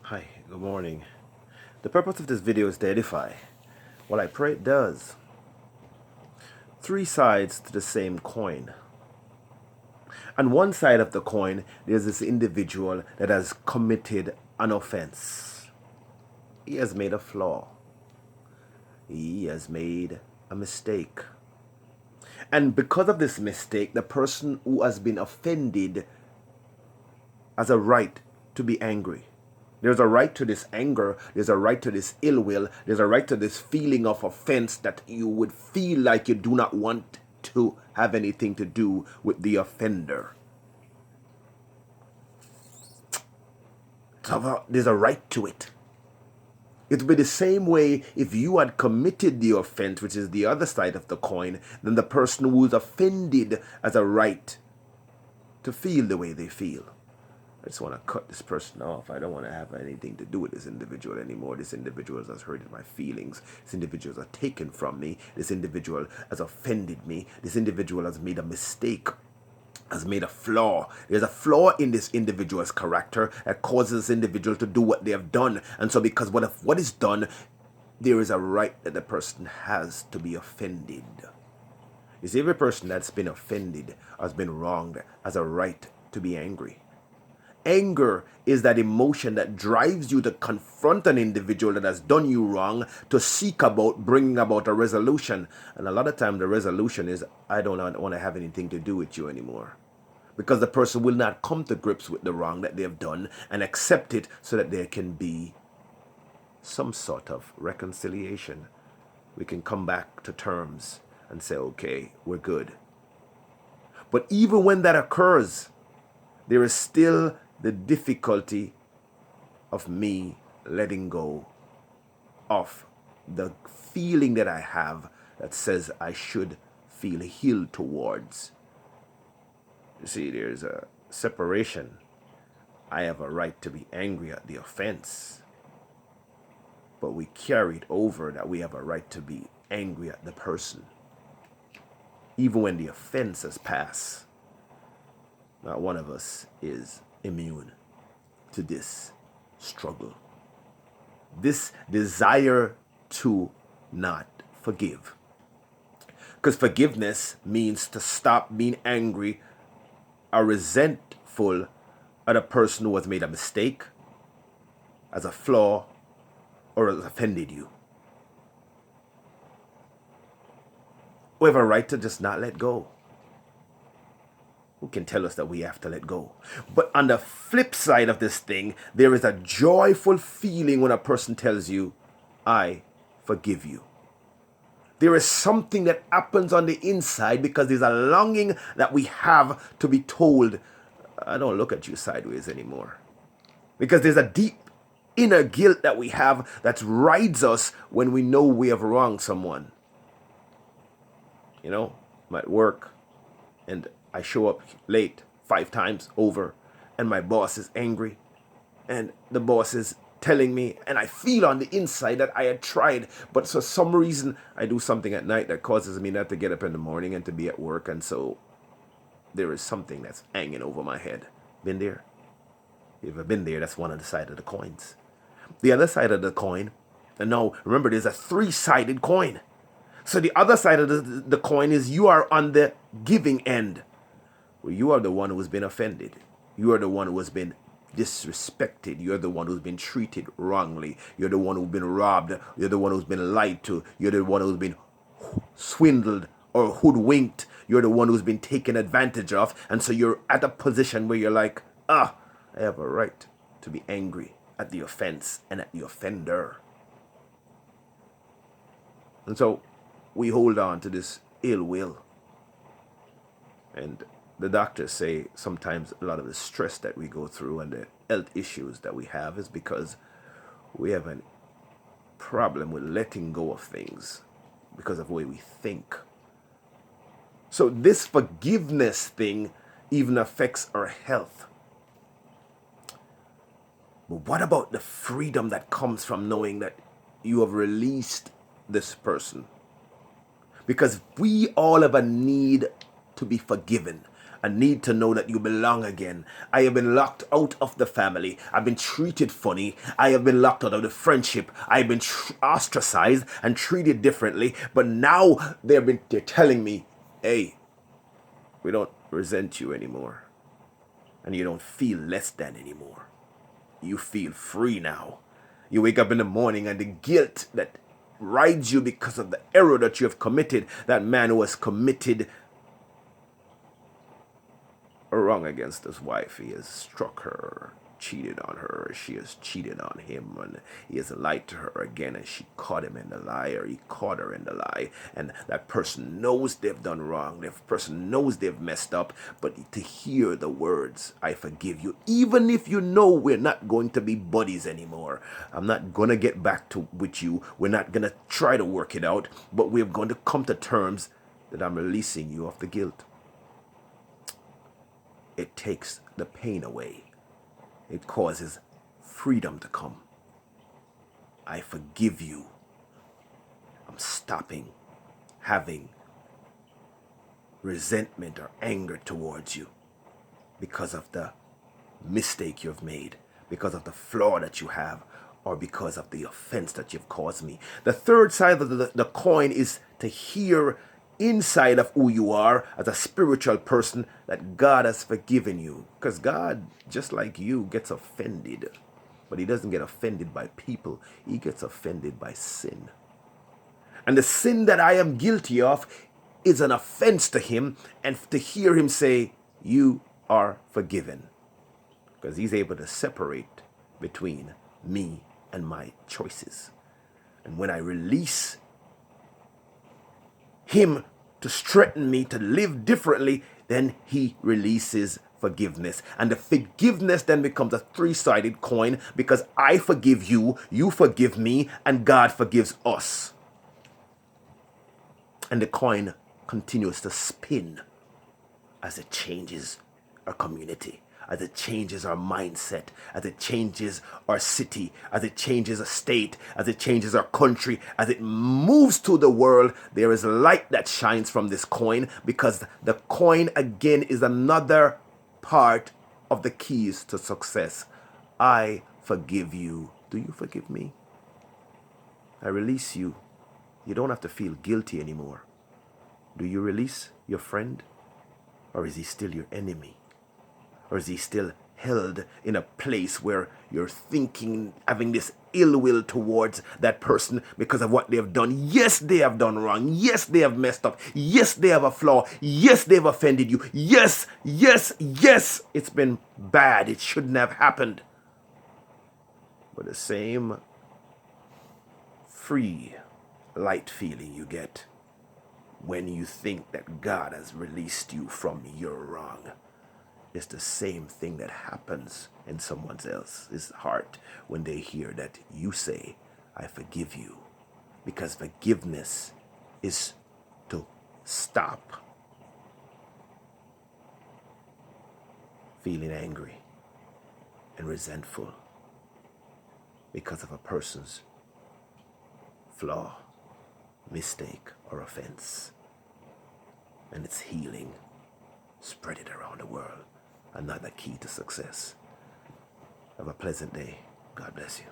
Hi, good morning. The purpose of this video is to edify. Well, I pray it does. Three sides to the same coin. On one side of the coin, there's this individual that has committed an offense. He has made a flaw. He has made a mistake. And because of this mistake, the person who has been offended has a right to be angry. There's a right to this anger. There's a right to this ill will. There's a right to this feeling of offense that you would feel like you do not want to have anything to do with the offender. So there's a right to it. It would be the same way if you had committed the offense, which is the other side of the coin, then the person who's offended has a right to feel the way they feel. I just want to cut this person off. I don't want to have anything to do with this individual anymore. This individual has hurted my feelings. This individual has taken from me. This individual has offended me. This individual has made a mistake, has made a flaw. There's a flaw in this individual's character that causes this individual to do what they have done. And so because what is done, there is a right that the person has to be offended. You see, every person that's been offended, has been wronged, has a right to be angry. Anger is that emotion that drives you to confront an individual that has done you wrong, to seek about bringing about a resolution. And a lot of time the resolution is, I don't want to have anything to do with you anymore. Because the person will not come to grips with the wrong that they have done and accept it so that there can be some sort of reconciliation. We can come back to terms and say, okay, we're good. But even when that occurs, there is still the difficulty of me letting go of the feeling that I have that says I should feel healed towards. You see, there's a separation. I have a right to be angry at the offense, but we carried over that we have a right to be angry at the person. Even when the offense has passed, not one of us is immune to this struggle, this desire to not forgive. Because forgiveness means to stop being angry or resentful at a person who has made a mistake, as a flaw, or has offended you. We have a right to just not let go. Who can tell us that we have to let go? But on the flip side of this thing, there is a joyful feeling when a person tells you, I forgive you. There is something that happens on the inside because there's a longing that we have to be told, I don't look at you sideways anymore. Because there's a deep inner guilt that we have that rides us when we know we have wronged someone. You know, I'm at work and I show up late 5 times over and my boss is angry and the boss is telling me, and I feel on the inside that I had tried, but for some reason I do something at night that causes me not to get up in the morning and to be at work, and so there is something that's hanging over my head. Been there? If you've been there, that's one of the side of the coins. The other side of the coin, and now remember there's a 3-sided coin. So the other side of the coin is you are on the giving end. Well, you are the one who has been offended. You are the one who has been disrespected. You're the one who's been treated wrongly. You're the one who's been robbed. You're the one who's been lied to. You're the one who's been swindled or hoodwinked. You're the one who's been taken advantage of. And so you're at a position where you're like, I have a right to be angry at the offense and at the offender. And so we hold on to this ill will. And the doctors say sometimes a lot of the stress that we go through and the health issues that we have is because we have a problem with letting go of things because of the way we think. So this forgiveness thing even affects our health. But what about the freedom that comes from knowing that you have released this person? Because we all have a need to be forgiven. I need to know that you belong again. I have been locked out of the family. I've been treated funny. I have been locked out of the friendship. I've been ostracized and treated differently. But now they're telling me, hey, we don't resent you anymore. And you don't feel less than anymore. You feel free now. You wake up in the morning and the guilt that rides you because of the error that you have committed, that man who has committed a wrong against his wife. He has struck her, cheated on her. She has cheated on him, and he has lied to her again, and she caught him in the lie, or he caught her in the lie. And that person knows they've done wrong. That person knows they've messed up. But to hear the words, I forgive you, even if you know we're not going to be buddies anymore. I'm not going to get back with you. We're not going to try to work it out, but we're going to come to terms that I'm releasing you of the guilt. It takes the pain away. It causes freedom to come. I forgive you. I'm stopping having resentment or anger towards you because of the mistake you've made, because of the flaw that you have, or because of the offense that you've caused me. The third side of the coin is to hear inside of who you are as a spiritual person that God has forgiven you. Because God, just like you, gets offended. But he doesn't get offended by people. He gets offended by sin. And the sin that I am guilty of is an offense to him. And to hear him say, you are forgiven. Because he's able to separate between me and my choices. And when I release him to strengthen me to live differently, then he releases forgiveness. And the forgiveness then becomes a three-sided coin, because I forgive you, you forgive me, and God forgives us. And the coin continues to spin as it changes our community, as it changes our mindset, as it changes our city, as it changes a state, as it changes our country, as it moves to the world. There is light that shines from this coin, because the coin again is another part of the keys to success. I forgive you. Do you forgive me? I release you. You don't have to feel guilty anymore. Do you release your friend? Or is he still your enemy? Or is he still held in a place where you're thinking, having this ill will towards that person because of what they have done? Yes, they have done wrong. Yes, they have messed up. Yes, they have a flaw. Yes, they've offended you. Yes, yes, yes, it's been bad. It shouldn't have happened. But the same free, light feeling you get when you think that God has released you from your wrong, it's the same thing that happens in someone else's heart when they hear that you say, I forgive you. Because forgiveness is to stop feeling angry and resentful because of a person's flaw, mistake, or offense. And it's healing. Spread it around the world. Another key to success. Have a pleasant day. God bless you.